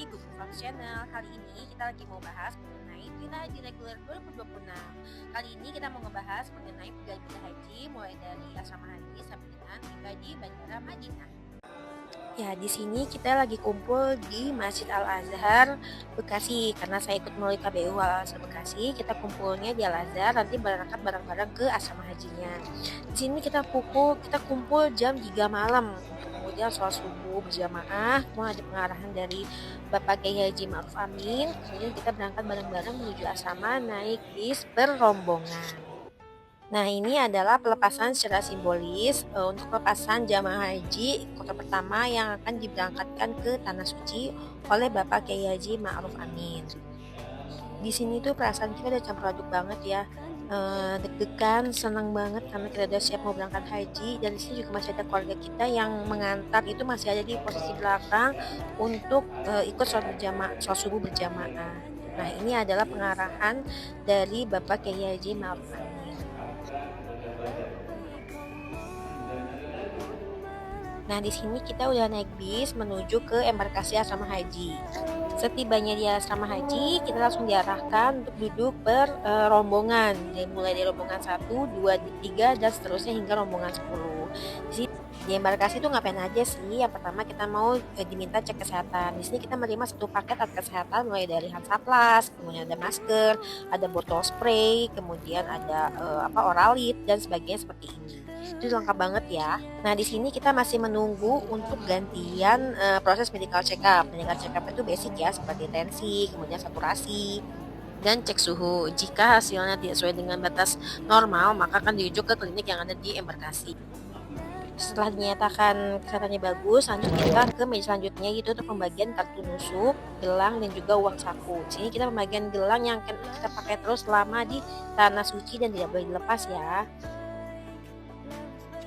di Google Vlogs Channel. Kali ini kita lagi mau bahas mengenai Villa Haji Reguler 2026. Kali ini kita mau ngebahas mengenai biaya haji mulai dari asrama haji sampai dengan tiba di Bandara Madinah. Ya, di sini kita lagi kumpul di Masjid Al-Azhar Bekasi karena saya ikut melalui KBU Al-Azhar Bekasi. Kita kumpulnya di Al-Azhar, nanti berangkat bareng-bareng ke asrama hajinya. Di sini kita kumpul jam 3 malam. Kemudian sholat subuh berjamaah, kemudian ada pengarahan dari Bapak Kiai Haji Ma'ruf Amin. Kemudian kita berangkat bareng-bareng menuju asrama naik bis berombongan. Nah, ini adalah pelepasan secara simbolis untuk pelepasan jamaah haji kloter pertama yang akan diberangkatkan ke Tanah Suci oleh Bapak Kiai Haji Ma'ruf Amin. Di sini tuh perasaan kita udah campur aduk banget ya. Deg-degan, senang banget karena kita udah siap mau berangkat haji, dan di sini juga masih ada keluarga kita yang mengantar, itu masih ada di posisi belakang untuk ikut sholat subuh berjamaah. Nah, ini adalah pengarahan dari Bapak Kiai Haji Ma'ruf Amin. Nah, di sini kita udah naik bis menuju ke embarkasi asrama haji. Setibanya di asrama haji, kita langsung diarahkan untuk duduk rombongan. Mulai dari rombongan 1, 2, 3, dan seterusnya hingga rombongan 10. Di embarkasi itu ngapain aja sih? Yang pertama kita mau diminta cek kesehatan. Di sini kita menerima satu paket alat kesehatan mulai dari Hansaplast, kemudian ada masker, ada botol spray, kemudian ada oralit dan sebagainya seperti ini. Itu lengkap banget ya. Nah, di sini kita masih menunggu untuk gantian proses medical check up. Medical check up itu basic ya, seperti tensi, kemudian saturasi, dan cek suhu. Jika hasilnya tidak sesuai dengan batas normal, maka akan dirujuk ke klinik yang ada di embarkasi. Setelah dinyatakan kesehatannya bagus, lanjut kita ke meja selanjutnya, yaitu untuk pembagian kartu nusuk, gelang, dan juga uang saku. Di sini kita pembagian gelang yang akan kita pakai terus selama di Tanah Suci dan tidak boleh dilepas ya.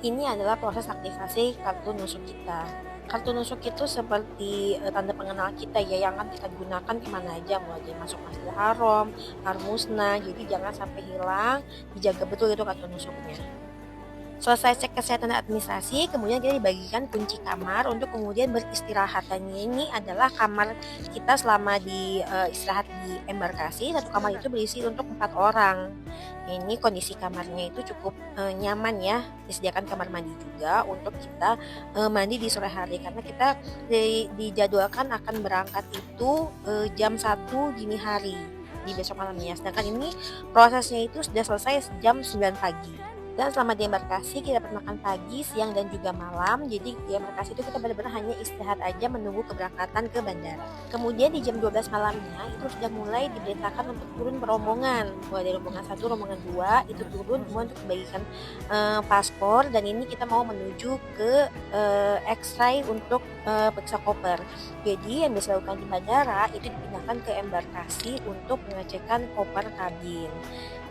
Ini adalah proses aktivasi kartu nusuk kita. Kartu nusuk itu seperti tanda pengenal kita ya, yang akan kita gunakan kemana aja, mulai dari masuk Masjidil Haram, musnah. Jadi jangan sampai hilang, dijaga betul itu kartu nusuknya. Selesai cek kesehatan dan administrasi, kemudian kita dibagikan kunci kamar untuk kemudian beristirahat. Dan ini adalah kamar kita selama di istirahat di embarkasi. Satu kamar itu berisi untuk 4 orang. Ini kondisi kamarnya itu cukup nyaman ya. Disediakan kamar mandi juga untuk kita mandi di sore hari, karena kita dijadwalkan akan berangkat itu jam 1 dini hari di besok malamnya. Sedangkan ini prosesnya itu sudah selesai jam 9 pagi. Dan selama di embarkasi kita dapat makan pagi, siang, dan juga malam. Jadi di embarkasi itu kita benar-benar hanya istirahat aja menunggu keberangkatan ke bandara. Kemudian di jam 12 malamnya itu sudah mulai diberitakan untuk turun rombongan. Mulai dari rombongan 1, rombongan 2 itu turun untuk membagikan paspor, dan ini kita mau menuju ke X-ray untuk periksa koper. Jadi yang bisa dilakukan di bandara itu dipindahkan ke embarkasi untuk pengecekan koper kabin.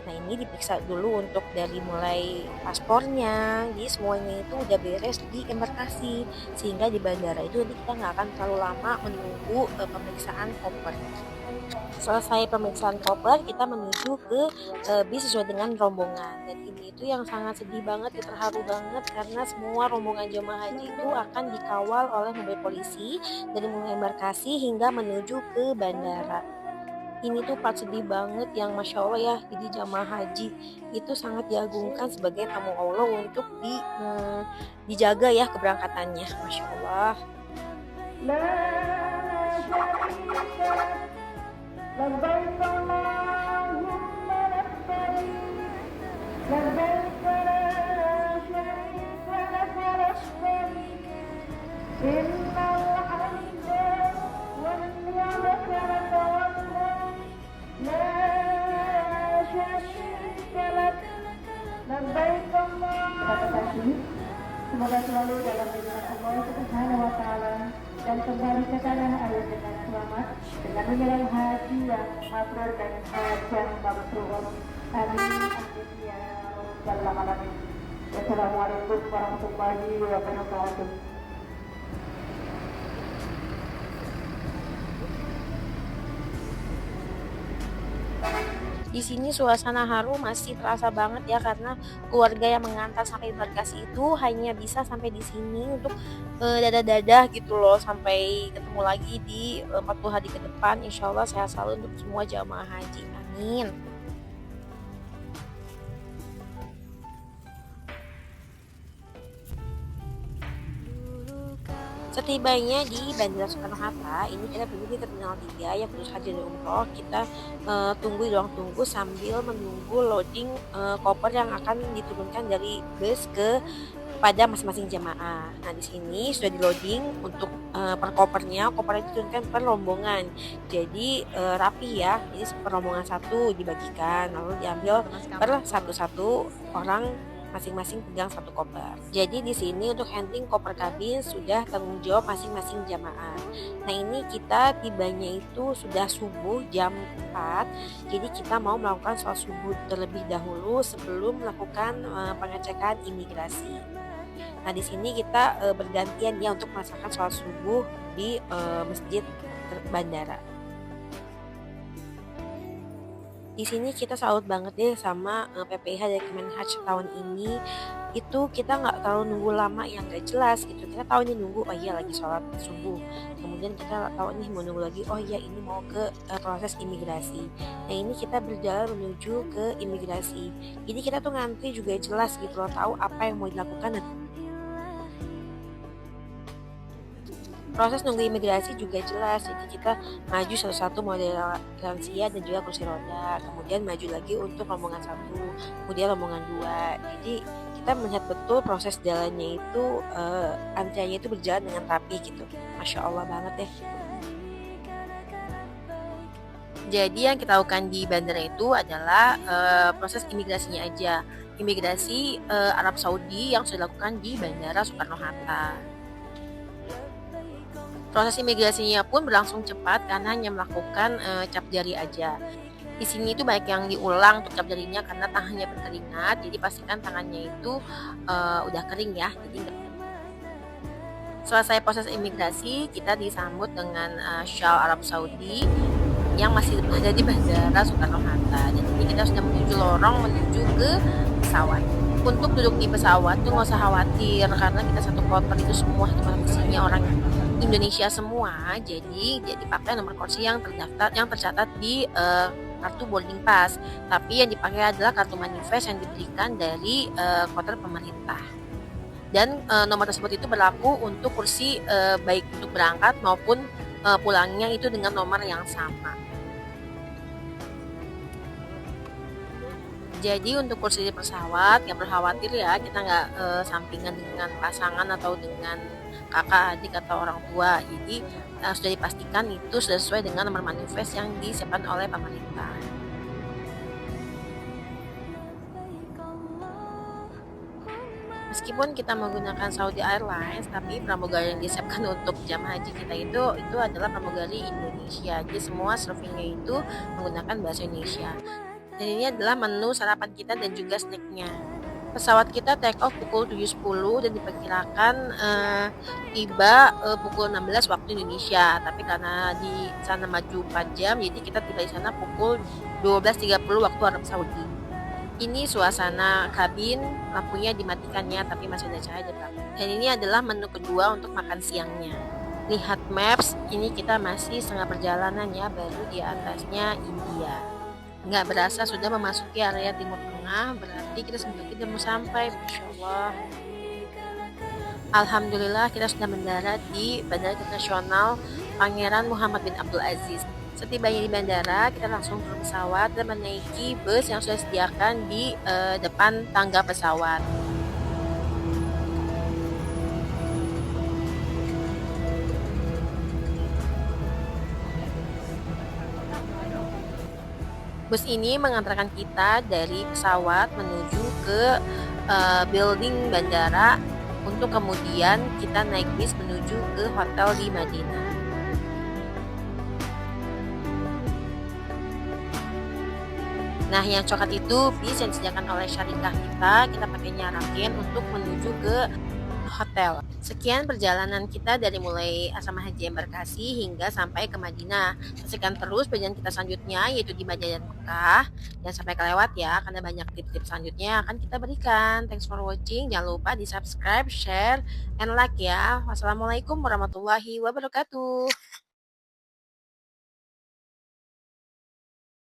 Nah, ini diperiksa dulu untuk dari mulai paspornya, jadi semuanya itu udah beres di embarkasi, sehingga di bandara itu nanti kita nggak akan terlalu lama menunggu pemeriksaan koper. Selesai pemeriksaan koper, kita menuju ke bis sesuai dengan rombongan. Dan ini itu yang sangat sedih banget, terharu banget, karena semua rombongan jemaah haji itu akan dikawal oleh mobil polisi dari mulai embarkasi hingga menuju ke bandara. Ini tuh part sedih banget yang Masya Allah ya, jadi jamaah haji itu sangat diagungkan sebagai tamu Allah untuk dijaga ya keberangkatannya. Masya Allah. Semoga selalu dalam lindungan Allah Subhanahu wa Ta'ala dan kembali ke tanah air dengan selamat, dengan menyerang haji yang mabrur dan hajah mabrur. Amin. Amin ya rabbal alamin. Wassalamualaikum warahmatullahi wabarakatuh. Di sini suasana haru masih terasa banget ya karena keluarga yang mengantar sampai embarkasi itu hanya bisa sampai di sini untuk dadah-dadah gitu loh sampai ketemu lagi di 40 hari ke depan. Insya Allah sehat selalu untuk semua jamaah haji. Amin. Setibanya di Bandara Soekarno-Hatta, ini kita duduk di Terminal 3 yang khusus haji dan umroh. Kita tunggu di ruang tunggu sambil menunggu loading koper yang akan diturunkan dari bus pada masing-masing jamaah. Nah, di sini sudah di loading untuk per kopernya. Kopernya diturunkan per rombongan. Jadi rapi ya. Jadi per rombongan satu dibagikan, lalu diambil per satu-satu orang masing-masing pegang satu koper. Jadi di sini untuk handling koper kabin sudah tanggung jawab masing-masing jamaah. Nah, ini kita tibanya itu sudah subuh jam 4. Jadi kita mau melakukan sholat subuh terlebih dahulu sebelum melakukan pengecekan imigrasi. Nah, di sini kita bergantian ya untuk melaksanakan sholat subuh di masjid bandara. Di sini kita salut banget deh sama PPIH dari Kemenhaj tahun ini. Itu kita nggak terlalu nunggu lama yang gak jelas gitu. Kita tahu ini nunggu, oh iya lagi sholat subuh. Kemudian kita tahu nih mau nunggu lagi, oh iya ini mau ke proses imigrasi. Nah, ini kita berjalan menuju ke imigrasi. Jadi kita tuh ngantri juga jelas gitu loh, tahu apa yang mau dilakukan. Proses nunggu imigrasi juga jelas, jadi kita maju satu-satu model lansia dan juga kursi roda, kemudian maju lagi untuk rombongan 1, kemudian rombongan 2. Jadi kita melihat betul proses jalannya itu, antriannya itu berjalan dengan rapi gitu. Masya Allah banget deh. Jadi yang kita lakukan di bandara itu adalah proses imigrasinya aja. Imigrasi Arab Saudi yang sudah dilakukan di Bandara Soekarno-Hatta. Proses imigrasinya pun berlangsung cepat karena hanya melakukan cap jari aja. Di sini itu banyak yang diulang untuk cap jarinya karena tangannya berkeringat, jadi pastikan tangannya itu udah kering ya. Jadi selesai proses imigrasi, kita disambut dengan Syal Arab Saudi yang masih berada di Bandara Soekarno-Hatta. Dan ini kita sudah menuju lorong menuju ke pesawat. Untuk duduk di pesawat tuh nggak usah khawatir karena kita satu kloter itu semua cuma isinya orang Indonesia semua. Jadi dipakai nomor kursi yang tercatat di kartu boarding pass. Tapi yang dipakai adalah kartu manifest yang diberikan dari kloter pemerintah. Dan nomor tersebut itu berlaku untuk kursi baik untuk berangkat maupun pulangnya itu dengan nomor yang sama. Jadi untuk kursi di pesawat nggak perlu khawatir ya, kita nggak sampingan dengan pasangan atau dengan kakak, adik atau orang tua. Jadi sudah dipastikan itu sudah sesuai dengan nomor manifest yang disiapkan oleh pemerintah. Meskipun kita menggunakan Saudi Airlines, tapi pramugari yang disiapkan untuk jamaah haji kita itu adalah pramugari Indonesia. Jadi semua surfingnya itu menggunakan bahasa Indonesia. Dan ini adalah menu sarapan kita dan juga snacknya. Pesawat kita take off pukul 7.10 dan diperkirakan tiba pukul 16 waktu Indonesia. Tapi karena di sana maju 4 jam, jadi kita tiba di sana pukul 12.30 waktu Arab Saudi. Ini suasana kabin, lampunya dimatikannya tapi masih ada cahaya di belakang. Dan ini adalah menu kedua untuk makan siangnya. Lihat maps, ini kita masih setengah perjalanan ya, baru di atasnya India. Nggak berasa sudah memasuki area Timur Tengah, berarti kita sebentar tidak mau sampai. Masya Allah. Alhamdulillah kita sudah mendarat di Bandara Internasional Pangeran Muhammad bin Abdul Aziz. Setibanya di bandara, kita langsung turun pesawat dan menaiki bus yang sudah disediakan di depan tangga pesawat. Bus ini mengantarkan kita dari pesawat menuju ke building bandara untuk kemudian kita naik bis menuju ke hotel di Madinah. Nah, yang coklat itu bis yang disediakan oleh syarikah kita pakainya Rakien untuk menuju ke hotel. Sekian perjalanan kita dari mulai asrama haji Embarkasi hingga sampai ke Madinah. Saksikan terus perjalanan kita selanjutnya yaitu di Madinah dan Mekah. Jangan sampai kelewat ya karena banyak tips-tips selanjutnya yang akan kita berikan. Thanks for watching. Jangan lupa di subscribe, share, and like ya. Wassalamualaikum warahmatullahi wabarakatuh.